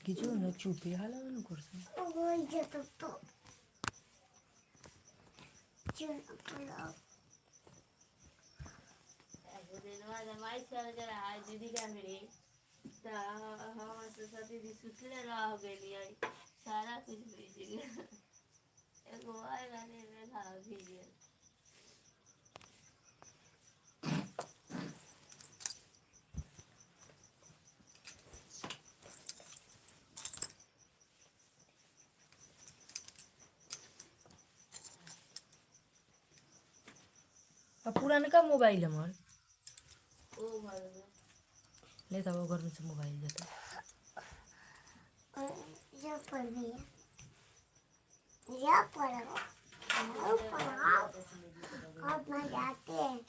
কিছু না চুপে হালানো করছে ওই যেত তো চলো दीदी का मेरे हमारे साथ दीदी सुतले रह गई सारा कुछ भेज गया एक मोबाइल आने में था भेज अब पुरानका मोबाइल हमार ओ घर में ले था वो घर में से मोबाइल जाता या पर भी या पर अब मैं जाते हैं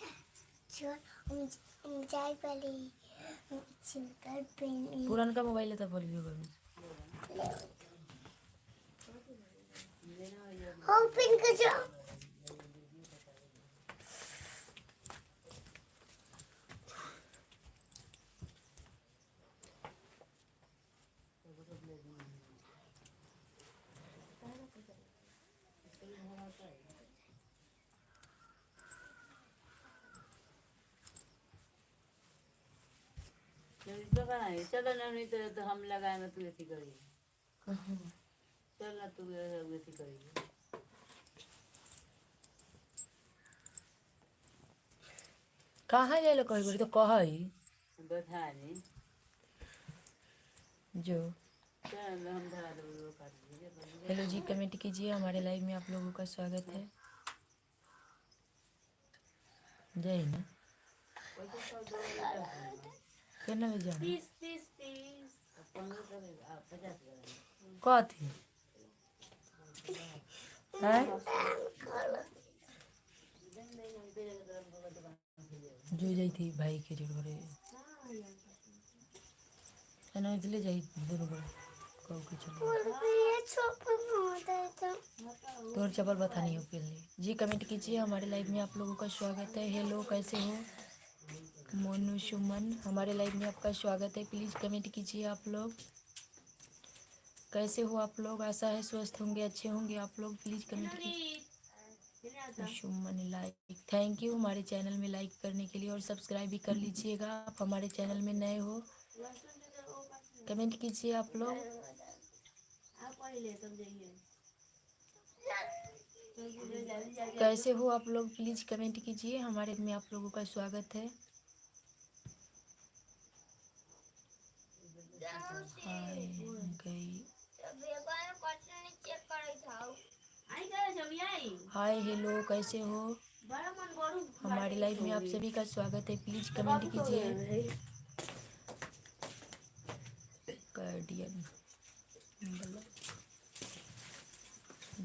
जो हम जाए पहले चिंकर पे पुरानका मोबाइल लेता बोल भी घर में हम पिंक जो चलो ना नहीं तो हम लगाए ना तू ऐसी करी चल ना तू ऐसी करी कहाँ जाए लो कहीं तो कहा ही बता नहीं जो चल हम धरा दो काट दीजिए हेलो जी कमेंट कीजिए हमारे लाइव में आप लोगों का स्वागत है जय हिंद कितना बजे जाना 30 50 कथी है जो जाई थी भाई के जोड़ करे ना इसलिए जाई दोनों को कहो के चलो तोर चपल बता नहीं हो के लिए जी कमेंट कीजिए हमारे लाइव में आप लोगों का स्वागत है हेलो कैसे हो मोनू सुमन हमारे लाइव में आपका स्वागत है प्लीज़ कमेंट कीजिए आप लोग कैसे हो आप लोग आशा है स्वस्थ होंगे अच्छे होंगे आप लोग प्लीज़ कमेंट कीजिए सुमन लाइक थैंक यू हमारे चैनल में लाइक करने के लिए और सब्सक्राइब भी कर लीजिएगा आप हमारे चैनल में नए हो कमेंट कीजिए आप लोग कैसे हो आप लोग प्लीज़ कमेंट कीजिए हमारे में आप लोगों का स्वागत है हाय गई हाय हेलो कैसे हो हमारी लाइफ में आप सभी का स्वागत है प्लीज कमेंट कीजिए गार्डियन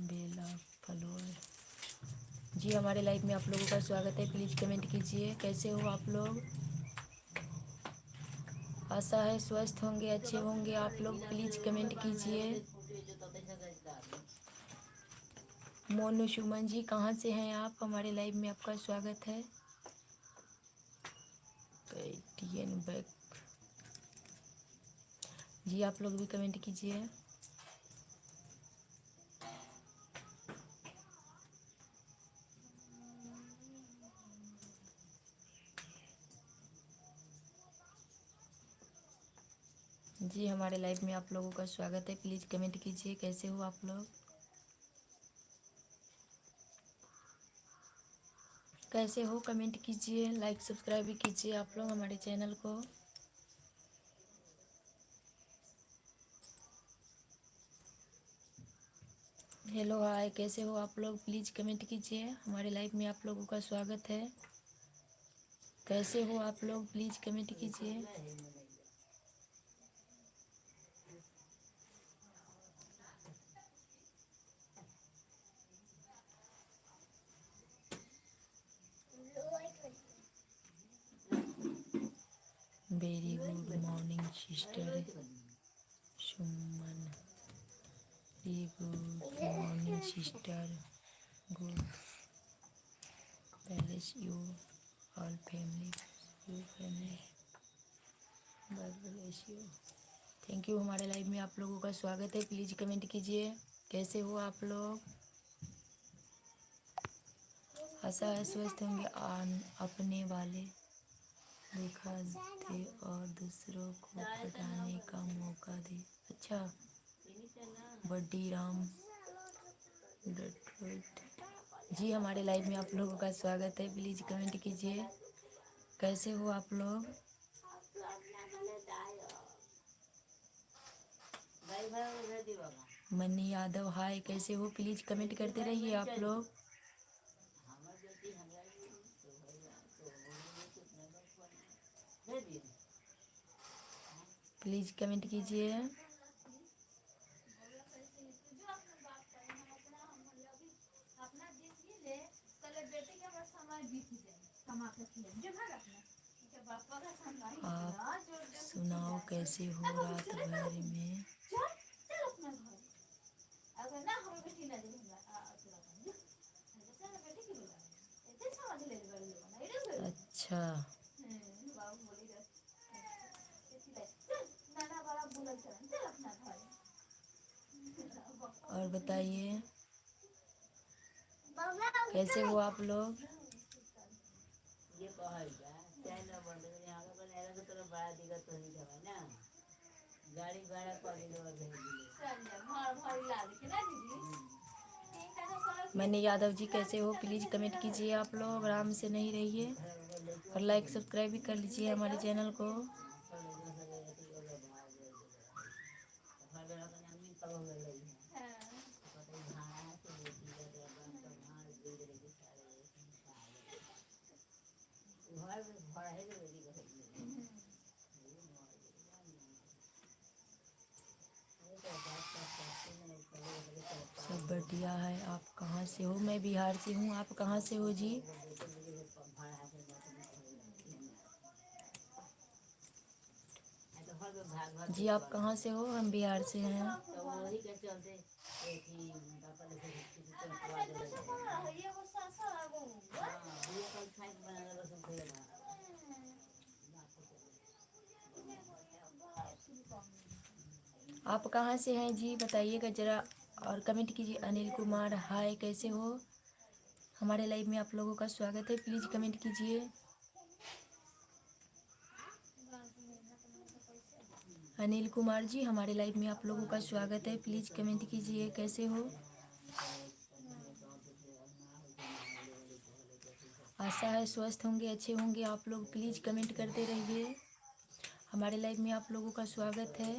बेला फलोर जी हमारे लाइफ में आप लोगों का स्वागत है प्लीज कमेंट कीजिए कैसे हो आप लोग आशा है स्वस्थ होंगे अच्छे होंगे आप लोग प्लीज कमेंट कीजिए मोनू सुमन जी कहाँ से हैं आप हमारे लाइव में आपका स्वागत है बैक जी आप लोग भी कमेंट कीजिए जी हमारे लाइव में आप लोगों का स्वागत है प्लीज़ कमेंट कीजिए कैसे हो आप लोग कैसे हो कमेंट कीजिए लाइक सब्सक्राइब भी कीजिए आप लोग हमारे चैनल को हेलो हाय कैसे हो आप लोग प्लीज़ कमेंट कीजिए हमारे लाइव में आप लोगों का स्वागत है कैसे हो आप लोग प्लीज़ कमेंट कीजिए very good morning sister Suman very good morning sister good palace you all family God bless you thank you. हमारे लाइव में आप लोगों का स्वागत है। प्लीज़ कमेंट कीजिए कैसे हो आप लोग। आशा है स्वस्थ होंगे। अपने वाले दिखा दे और दूसरों को पटाने का मौका दे। अच्छा, बड्डी राम डटोट जी, हमारे लाइव में आप लोगों का स्वागत है। प्लीज़ कमेंट कीजिए कैसे हो आप लोग। मनी यादव हाय, कैसे हो। प्लीज़ कमेंट करते रहिए आप लोग। प्लीज़ कमेंट कीजिए। आप सुनाओ कैसे हो रात भर में। अच्छा, और बताइए कैसे हो आप लोग। मनी यादव जी कैसे हो। प्लीज़ कमेंट कीजिए आप लोग, आराम से नहीं रहिए और लाइक सब्सक्राइब भी कर लीजिए हमारे चैनल को। सब बढ़िया है। आप कहाँ से हो। मैं बिहार से हूँ। आप कहाँ से हो जी। जी आप कहाँ से हो। हम बिहार से हैं। आप कहाँ से हैं जी, बताइएगा ज़रा और कमेंट कीजिए। अनिल कुमार हाय, कैसे हो। हमारे लाइव में आप लोगों का स्वागत है। प्लीज़ कमेंट कीजिए। अनिल कुमार जी, हमारे लाइव में आप लोगों का स्वागत है। प्लीज़ कमेंट कीजिए कैसे हो। आशा है स्वस्थ होंगे, अच्छे होंगे आप लोग। प्लीज़ कमेंट करते रहिए। हमारे लाइव में आप लोगों का स्वागत है।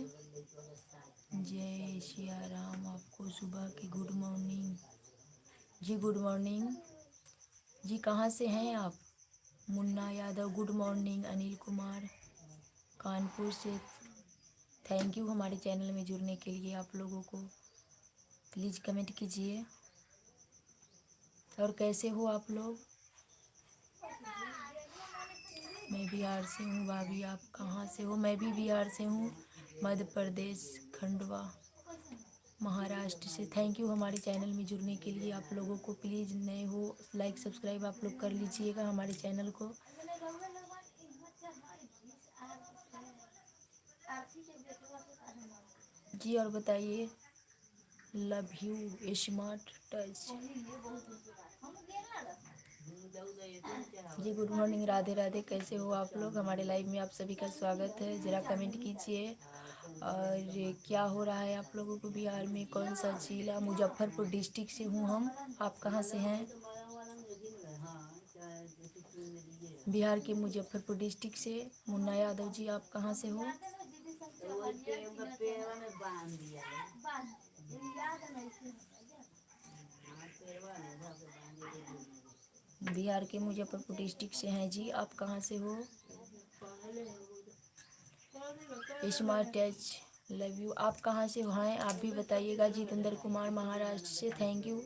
जय सिया राम। आपको सुबह की good morning ji. Good morning ji. कहाँ से हैं आप। Munna Yadav good morning. अनिल कुमार कानपुर से थैंक यू हमारे चैनल में जुड़ने के लिए आप लोगों को। प्लीज़ कमेंट कीजिए और कैसे हो आप लोग। मैं बिहार से हूँ। भाभी आप कहाँ से हो। मैं भी बिहार से हूँ, मध्य प्रदेश खंडवा महाराष्ट्र से। थैंक यू हमारे चैनल में जुड़ने के लिए आप लोगों को। प्लीज़ नए हो लाइक सब्सक्राइब आप लोग कर लीजिएगा हमारे चैनल को। जी और बताइए। Love you smart touch ji. Good morning, Radhe Radhe, कैसे हो आप लोग। हमारे लाइव में आप सभी का स्वागत है। ज़रा कमेंट कीजिए और क्या हो रहा है आप लोगों को बिहार में। कौन सा जिला। मुजफ्फरपुर डिस्ट्रिक्ट से हूँ हम। आप कहाँ से हैं। बिहार के मुजफ्फरपुर डिस्ट्रिक्ट से। मुन्ना यादव जी आप कहाँ से हो। बिहार के मुजफ्फरपुर डिस्ट्रिक्ट से हैं जी। आप कहाँ से हो। Smart touch love you. आप कहाँ से हैं आप भी बताइएगा। जितेंद्र कुमार महाराष्ट्र से थैंक यू।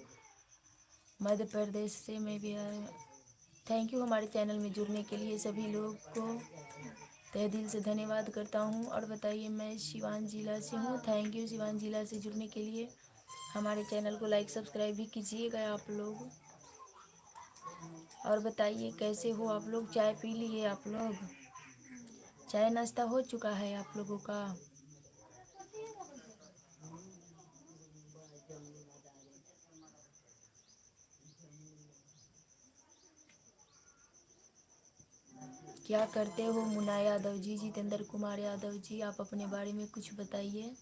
मध्य प्रदेश से मैं बिहार। थैंक यू हमारे चैनल में जुड़ने के लिए सभी लोग को तहे दिल से धन्यवाद करता हूँ। और बताइए। मैं सिवान जिला से हूँ। थैंक यू सिवान जिला से जुड़ने के लिए। हमारे चैनल को लाइक सब्सक्राइब भी कीजिएगा आप लोग। और बताइए कैसे हो आप लोग। चाय पी लिए आप लोग। चाय नाश्ता हो चुका है आप लोगों का। क्या करते हो मुन्ना यादव जी? जितेंद्र कुमार यादव जी, आप अपने बारे में कुछ बताइए।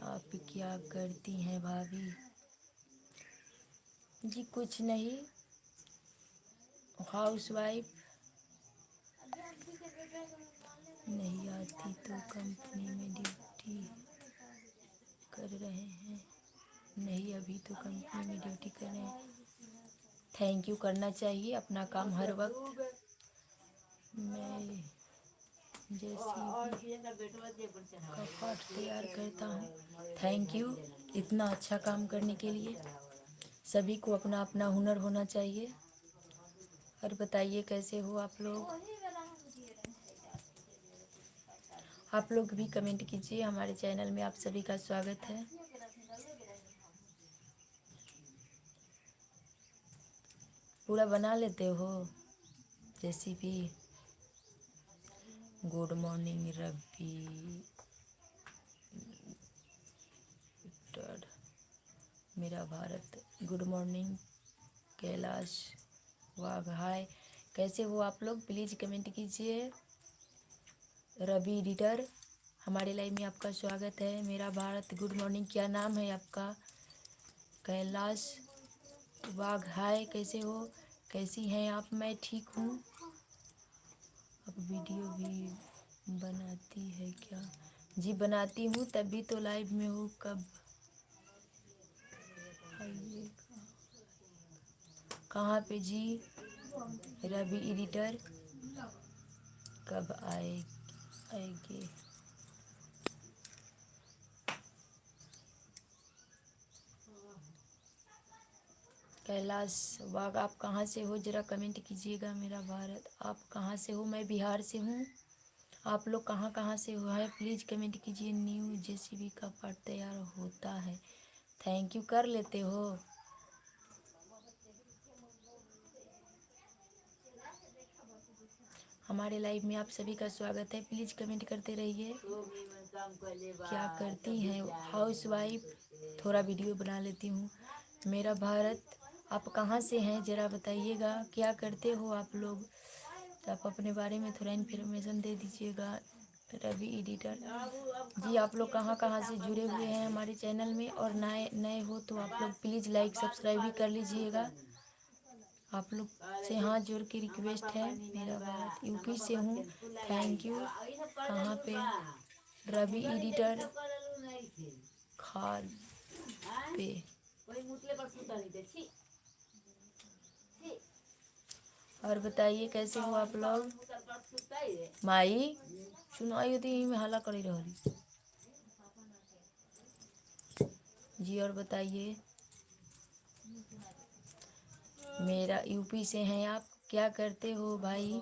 आप क्या करती हैं भाभी? जी कुछ नहीं, हाउस वाइफ। नहीं आती तो कंपनी में ड्यूटी कर रहे हैं। नहीं, अभी तो कंपनी में ड्यूटी कर रहे हैं। थैंक यू, करना चाहिए अपना काम हर वक्त। मैं जैसी का पाठ तैयार करता हूँ। थैंक यू इतना अच्छा काम करने के लिए। सभी को अपना अपना हुनर होना चाहिए। और बताइए कैसे हो आप लोग? आप लोग भी कमेंट कीजिए। हमारे चैनल में आप सभी का स्वागत है। पूरा बना लेते हो रेसिपी? गुड मॉर्निंग रवि डॉड, मेरा भारत। Good morning Kailash Wagh, hi. कैसे हो आप लोग? प्लीज़ कमेंट कीजिए। रवि एडिटर, हमारे लाइव में आपका स्वागत है। मेरा भारत, गुड मॉर्निंग। क्या नाम है आपका? कैलाश वाघ, हाय। कैसे हो? कैसी हैं आप? मैं ठीक हूँ। अब वीडियो भी बनाती है क्या? जी बनाती हूँ, तभी तो लाइव में हूँ। कब आइएगा? कहाँ पे जी? रवि एडिटर, कब आएंगे? कैलाश वाघ, आप कहाँ से हो? ज़रा कमेंट कीजिएगा। मेरा भारत, आप कहाँ से हो? मैं बिहार से हूँ। आप लोग कहाँ कहाँ से हो है? प्लीज़ कमेंट कीजिए। न्यू जेसीबी का पार्ट तैयार होता है। थैंक यू, कर लेते हो? हमारे लाइव में आप सभी का स्वागत है। प्लीज़ कमेंट करते रहिए। क्या करती हैं? House wife. थोड़ा वीडियो बना लेती हूँ। मेरा भारत, आप कहाँ से हैं ज़रा बताइएगा। क्या करते हो आप लोग? तो आप अपने बारे में थोड़ा इन्फॉर्मेशन दे दीजिएगा। रवि एडिटर जी, आप लोग कहाँ कहाँ से जुड़े हुए हैं हमारे चैनल में? और नए नए हो तो आप लोग प्लीज़ लाइक सब्सक्राइब भी कर लीजिएगा। आप लोग से हाथ जोड़ के रिक्वेस्ट है। मेरा भारत, यूपी से हूँ। Thank you. कहाँ पे? रवि एडिटर, खाल पे। और बताइए कैसे हो आप लोग? माई सुनाई होती में हल्ला करी रही जी। और बताइए, मेरा यूपी से हैं आप। क्या करते हो भाई?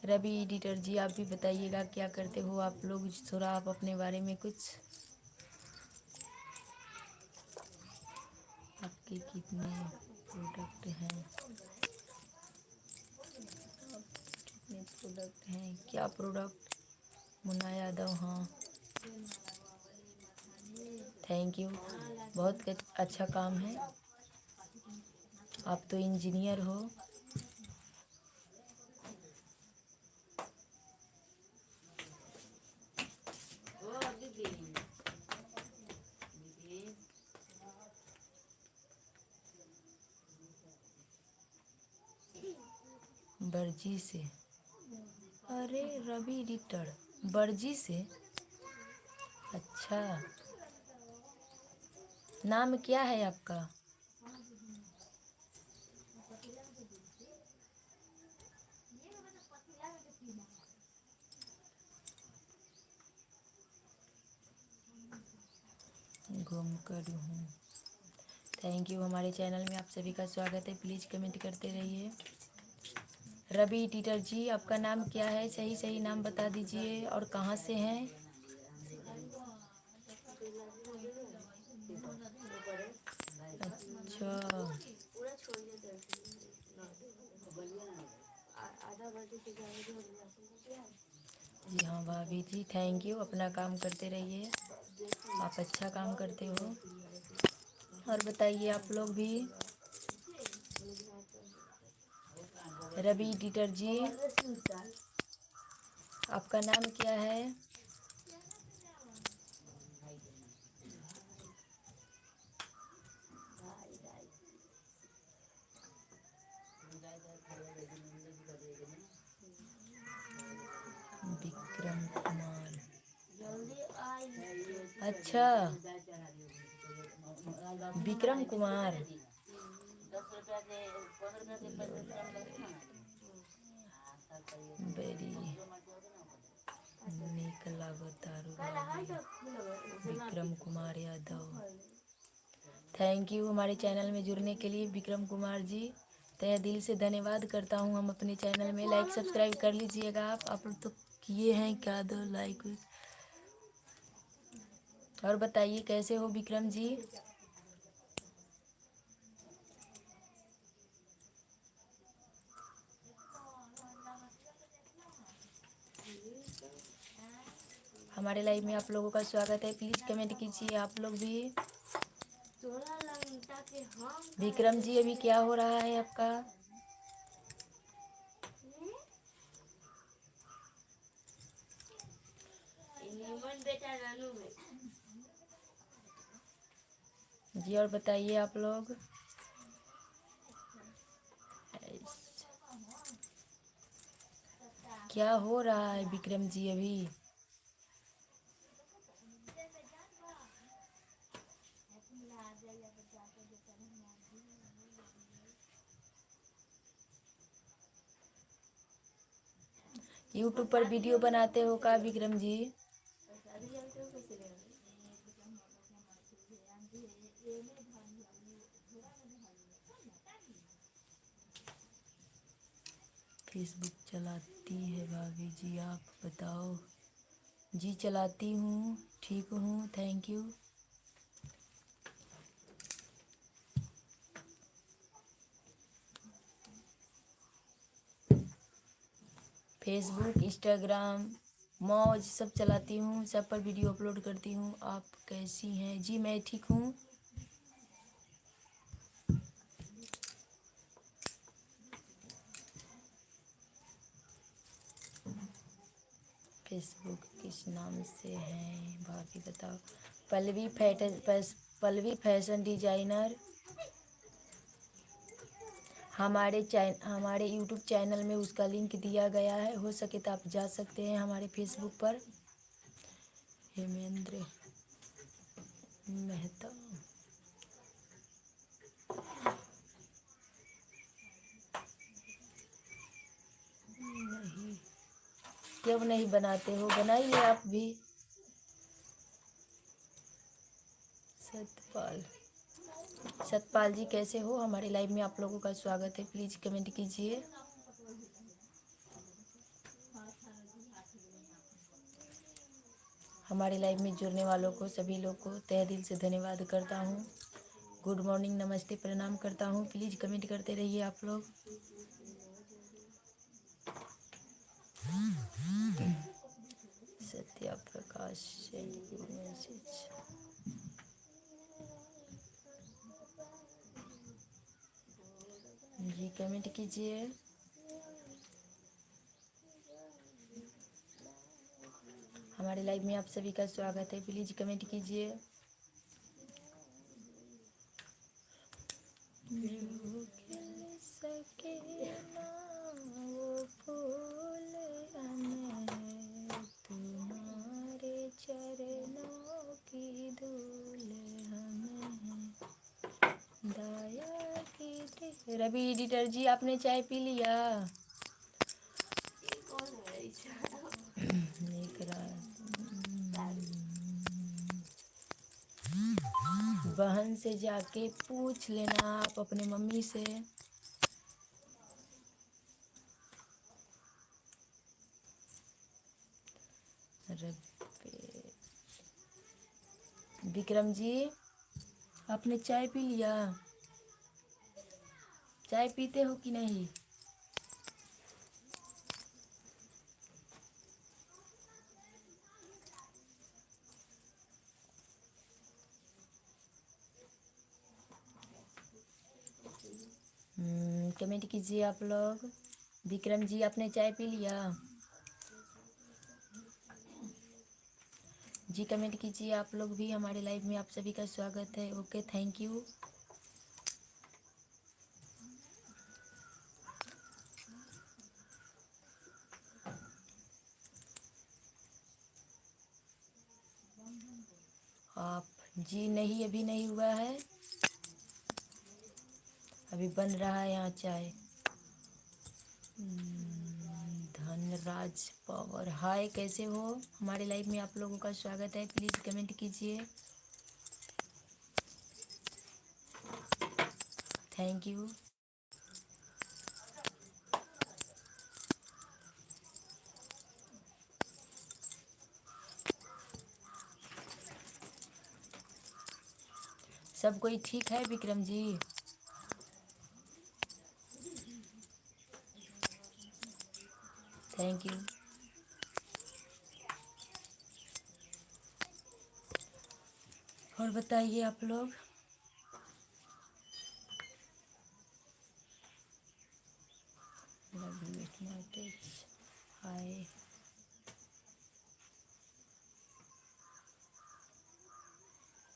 रवि एडिटर जी, आप भी बताइएगा क्या करते हो आप लोग? थोड़ा आप अपने बारे में कुछ। आपके कितने प्रोडक्ट हैं? कितने प्रोडक्ट हैं? क्या प्रोडक्ट? मुन्ना यादव, हाँ। थैंक यू, बहुत अच्छा काम है। आप तो इंजीनियर हो। बर्जी से? अरे रवि एडिटर, बर्जी से? अच्छा, नाम क्या है आपका? घूमकर हूँ। थैंक यू, हमारे चैनल में आप सभी का स्वागत है। प्लीज़ कमेंट करते रहिए। रवि एडिटर जी, आपका नाम क्या है? सही सही नाम बता दीजिए और कहाँ से हैं? अच्छा पूरा छोड़ देते आधा घंटे से ज़्यादा। जी हाँ भाभी जी, थैंक यू। अपना काम करते रहिए, आप अच्छा काम करते हो। और बताइए आप लोग भी। रवि एडिटर जी, आपका नाम क्या है? विक्रम कुमार। जल्दी आई। अच्छा, विक्रम कुमार। 10 रुपया के 15 के 50 बेरी नीक लागतारू भाभी। विक्रम कुमार यादव, थैंक यू हमारे चैनल में जुड़ने के लिए विक्रम कुमार जी। तहे दिल से धन्यवाद करता हूँ। हम अपने चैनल में लाइक सब्सक्राइब कर लीजिएगा। आप लोग तो किए हैं क्या, दो लाइक। और बताइए कैसे हो विक्रम जी? हमारे लाइव में आप लोगों का स्वागत है। प्लीज़ कमेंट कीजिए आप लोग भी। 16 घंटा के हम विक्रम जी, अभी क्या हो रहा है आपका? नीमन बेटा नानू में जी और बताइए आप लोग। क्या हो रहा है विक्रम जी अभी? यूट्यूब पर वीडियो बनाते हो का विक्रम जी? शादी जानते हो कैसे लेंगे? फेसबुक चलाती है भाभी जी, आप बताओ। जी चलाती हूँ, ठीक हूँ, थैंक यू। फेसबुक, इंस्टाग्राम, मौज सब चलाती हूँ, सब पर वीडियो अपलोड करती हूँ। आप कैसी हैं? जी मैं ठीक हूँ। फेसबुक किस नाम से है भाभी बताओ? Pallavi fashion designer. हमारे यूट्यूब चैनल में उसका लिंक दिया गया है, हो सके तो आप जा सकते हैं हमारे फेसबुक पर। हेमेंद्र मेहता, नहीं क्यों नहीं बनाते हो, बनाइए आप भी। सतपाल जी कैसे हो? हमारे लाइव में आप लोगों का स्वागत है। प्लीज़ कमेंट कीजिए। हमारे लाइव में जुड़ने वालों को, सभी लोग को तहे दिल से धन्यवाद करता हूँ। गुड मॉर्निंग, नमस्ते, प्रणाम करता हूँ। प्लीज़ कमेंट करते रहिए आप लोग। Satya Prakash send you message. जी कमेंट कीजिए। हमारे लाइव में आप सभी का स्वागत है। प्लीज़ कमेंट कीजिए। सके ना वो फूल हमें, तुम्हारे चरणों की धूल हमें, दया की। रवि एडिटर जी, आपने चाय पी लिया? ये कौन है एक बहन से जाके पूछ लेना आप अपने मम्मी से। विक्रम जी आपने चाय पी लिया? चाय पीते हो कि नहीं? कमेंट कीजिए आप लोग। विक्रम जी आपने चाय पी लिया? जी कमेंट कीजिए आप लोग भी। हमारे लाइव में आप सभी का स्वागत है। Okay thank you. आप जी नहीं, अभी नहीं हुआ है, अभी बन रहा है यहाँ चाय। धनराज पावर हाय, कैसे हो? हमारे लाइव में आप लोगों का स्वागत है। प्लीज़ कमेंट कीजिए। Thank you. सब कोई ठीक है विक्रम जी? Thank you. और बताइए आप लोग। हाय,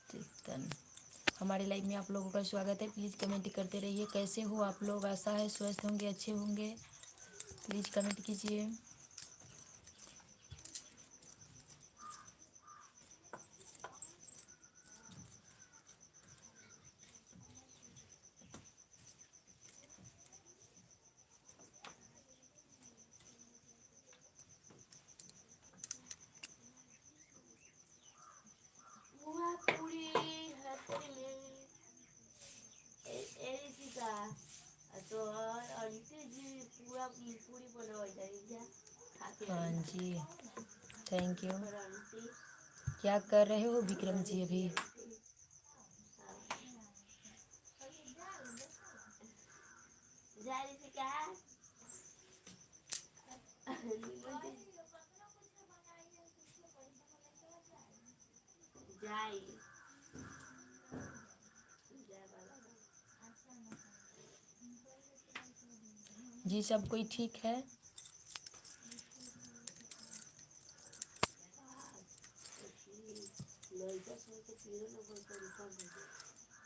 चिकन। हमारे लाइव में आप लोगों का स्वागत है। प्लीज़ कमेंट करते रहिए। कैसे हो आप लोग? आशा है स्वस्थ होंगे, अच्छे होंगे। प्लीज़ कमेंट कीजिए। बुआ पूरी हफ्ते में एरिका तो और इतनी जी पूरा पूरी बनावा जाएगी खाते हाँ हैं जी, थैंक यू। और आंटी क्या कर रहे हो विक्रम जी अभी? जारी से क्या जाई जी सब कोई ठीक है? लड़का सोच के तीनों लोग तरीका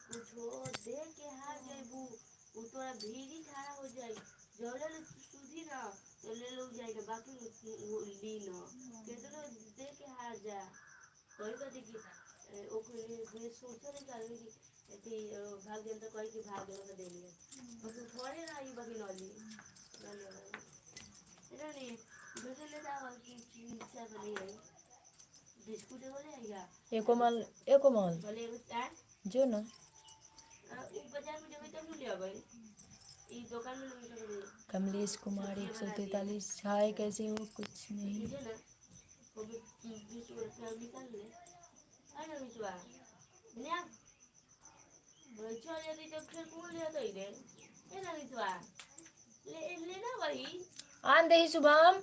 कुछ हो दे के हार जाइबू वो तोरा भीगी खड़ा हो जाई जौले सुधी ना तो ले लोग जाएगा बाकी वो ली ना केतनो दे के हार जा कोई कहती कि ओके सोचो नहीं कर कि कि भाग गया तो कोई कि भाग गया तो दे लिया बस थोड़े ना ये बाकी नॉली इधर नहीं दूसरे ले जाओ कि इच्छा बनी है बिस्कुट हो जाएगा एको माल भले जो ना उ बाजार में जब तब ले आवे ई दुकान में नहीं कर कमलेश कुमार 143 हाय, कैसे हो? कुछ नहीं। दे ना वो भी 20 रुपया निकाल ले है ना मितवा ने आप चल यदि तो फिर कौन ले तो इधर है ना मितवा ले लेना भाई आन दही शुभम।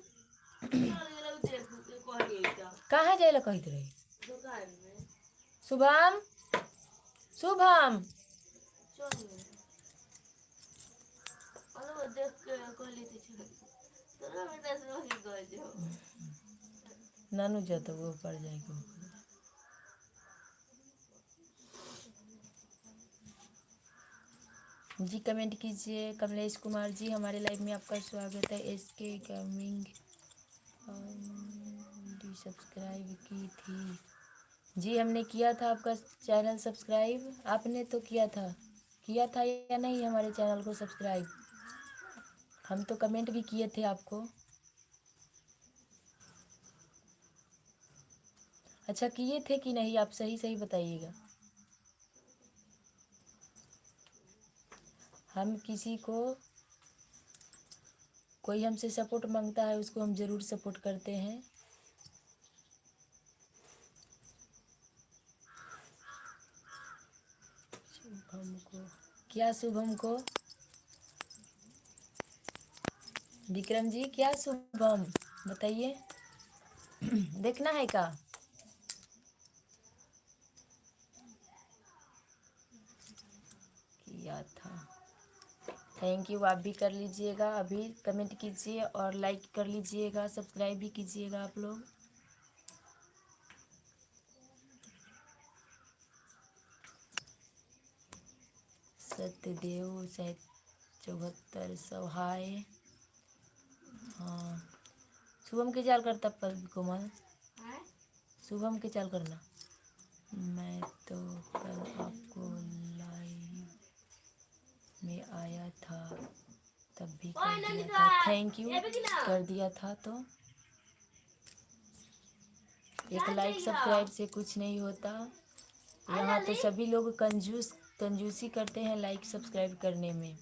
चल ये लोग तेरे कह दिए तो कहाँ जाए ला कहते रही? दुकान में शुभम, शुभम। चल और देख के कह लेती चल तो ना मैं 10 रुपये कह दो नानू जाता वो पड़ जाएगा। जी कमेंट कीजिए। कमलेश कुमार जी हमारे लाइव में आपका स्वागत है। एसके गेमिंग सब्सक्राइब की थी जी, हमने किया था आपका चैनल सब्सक्राइब। आपने तो किया था या नहीं हमारे चैनल को सब्सक्राइब? हम तो कमेंट भी किए थे आपको। अच्छा किए थे कि नहीं, आप सही सही बताइएगा। हम किसी को कोई हमसे सपोर्ट मांगता है उसको हम ज़रूर सपोर्ट करते हैं। क्या शुभम को? विक्रम जी क्या शुभम बताइए। देखना है क्या? किया था। थैंक यू, आप भी कर लीजिएगा, अभी कमेंट कीजिए और लाइक कर लीजिएगा, सब्सक्राइब भी कीजिएगा आप लोग। सत्यदेव 74 हाय। हाँ शुभम के चाल करता पर कोमल, शुभम के चाल करना। मैं तो कल आपको लाइव में आया था तब भी कर दिया था। थैंक यू, कर दिया था तो एक लाइक सब्सक्राइब से कुछ नहीं होता। यहाँ तो सभी लोग कंजूसी करते हैं लाइक सब्सक्राइब करने में,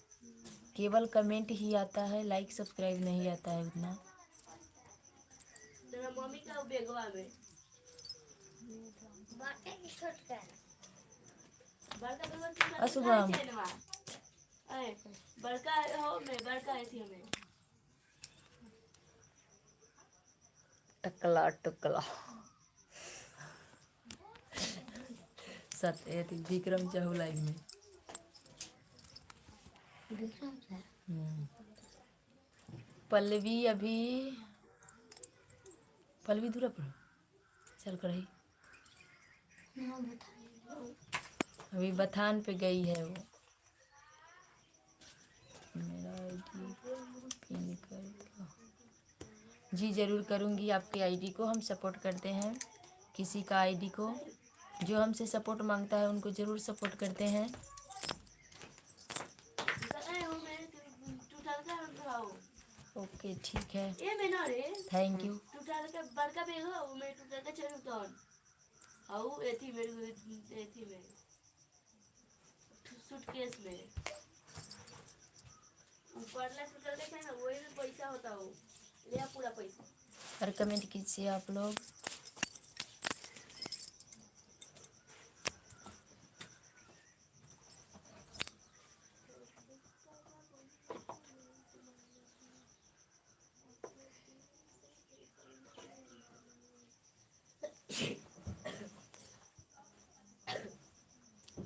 केवल कमेंट ही आता है, लाइक सब्सक्राइब नहीं आता है उतना। तेरा मम्मी का बेगवा में बड़का बेगवा अशुभम बड़का हो में बड़का ऐसी हमें टकला टकला सत्य विक्रम चाहू लाइव में। पल्लवी अभी पल्लवी दूरा पर चल कर ही अभी बथान पे गई है वो। मेरा आईडी पिन कर दो। जी ज़रूर करूँगी, आपकी आईडी को हम सपोर्ट करते हैं, किसी का आईडी को जो हमसे सपोर्ट मांगता है उनको ज़रूर सपोर्ट करते हैं। ओके ठीक है, थैंक यू। बड़का बेग हो मैं टूटा का चल तो आओ एथी मेरे एथी में सूटकेस में पड़ला टूटल के ना वही में पैसा होता हो लिया पूरा पैसा। और कमेंट कीजिए आप लोग।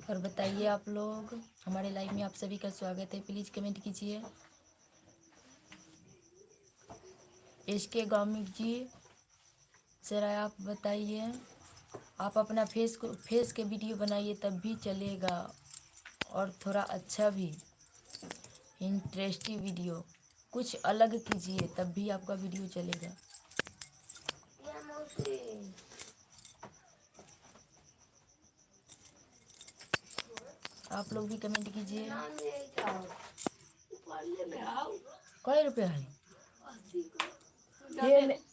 और बताइए आप लोग, हमारे लाइव में आप सभी का स्वागत है, प्लीज़ कमेंट कीजिए। इसके गौमिक जी ज़रा आप बताइए, आप अपना फेस के वीडियो बनाइए तब भी चलेगा, और थोड़ा अच्छा भी इंटरेस्टिंग वीडियो कुछ अलग कीजिए तब भी आपका वीडियो चलेगा। आप लोग भी कमेंट कीजिए। कई रुपया है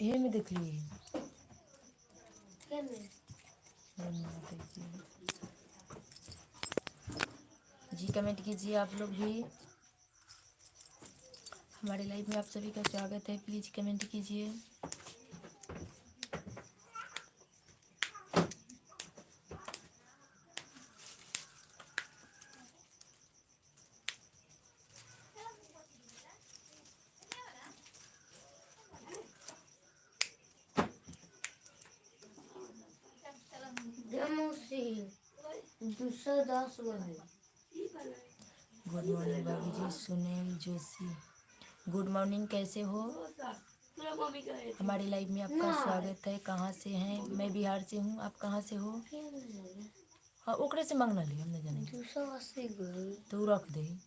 ये में देख लिए। जी कमेंट कीजिए आप लोग भी। हमारे लाइव में आप सभी का स्वागत है, प्लीज़ कमेंट कीजिए। गुड मॉर्निंग भाभी जी। सुनील जोशी गुड मॉर्निंग, कैसे हो? हमारे लाइव में आपका स्वागत है। कहाँ से हैं? मैं बिहार से हूँ, आप कहाँ से हो? हाँ ओकरे से मांगना ली, हम नहीं जाने। 280 तो रख दे।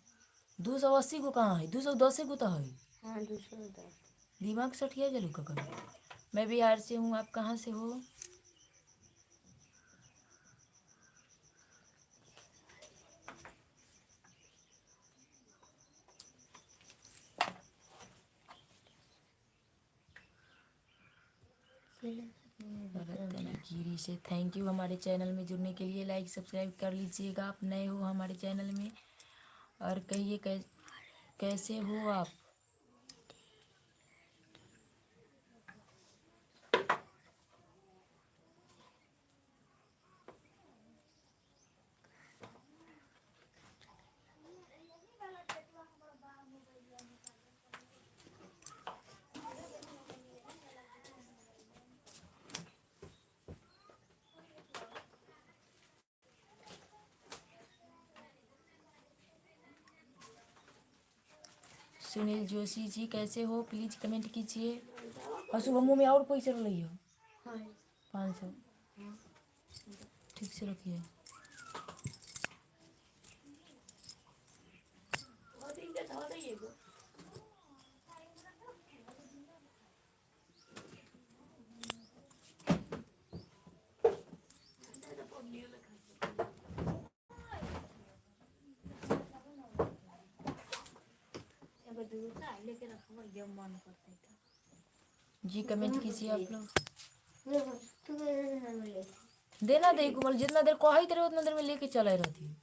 280 को कहाँ है? 210 को तो है। हाँ 210 दिमाग सठिया जलू का कभी। मैं बिहार से हूँ, आप कहाँ से हो? गिरी से थैंक यू हमारे चैनल में जुड़ने के लिए। लाइक सब्सक्राइब कर लीजिएगा, आप नए हो हमारे चैनल में। और कहिए कैसे हो आप? सुनील जोशी जी कैसे हो, प्लीज कमेंट कीजिए। और सुबह मुँह में और पैसे रही हो 500, ठीक से रखिए। जी कमेंट कीजिए आप लोग। देना दे कोमल, जितना देर कही तेरे उतना देर में लेके चले रहती।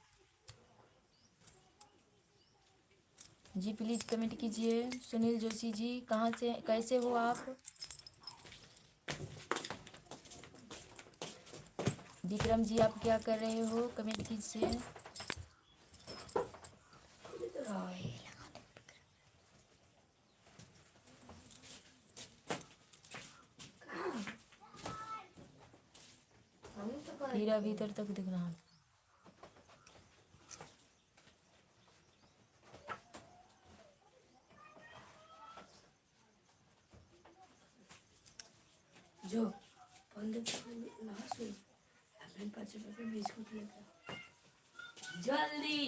जी प्लीज कमेंट कीजिए। सुनील जोशी जी कहाँ से, कैसे हो आप? विक्रम जी आप क्या कर रहे हो, कमेंट कीजिए। हीरा भीतर तक दिख रहा है। जो 15 नहा सोई, 5 रुपये बिस्कुट लेकर जल्दी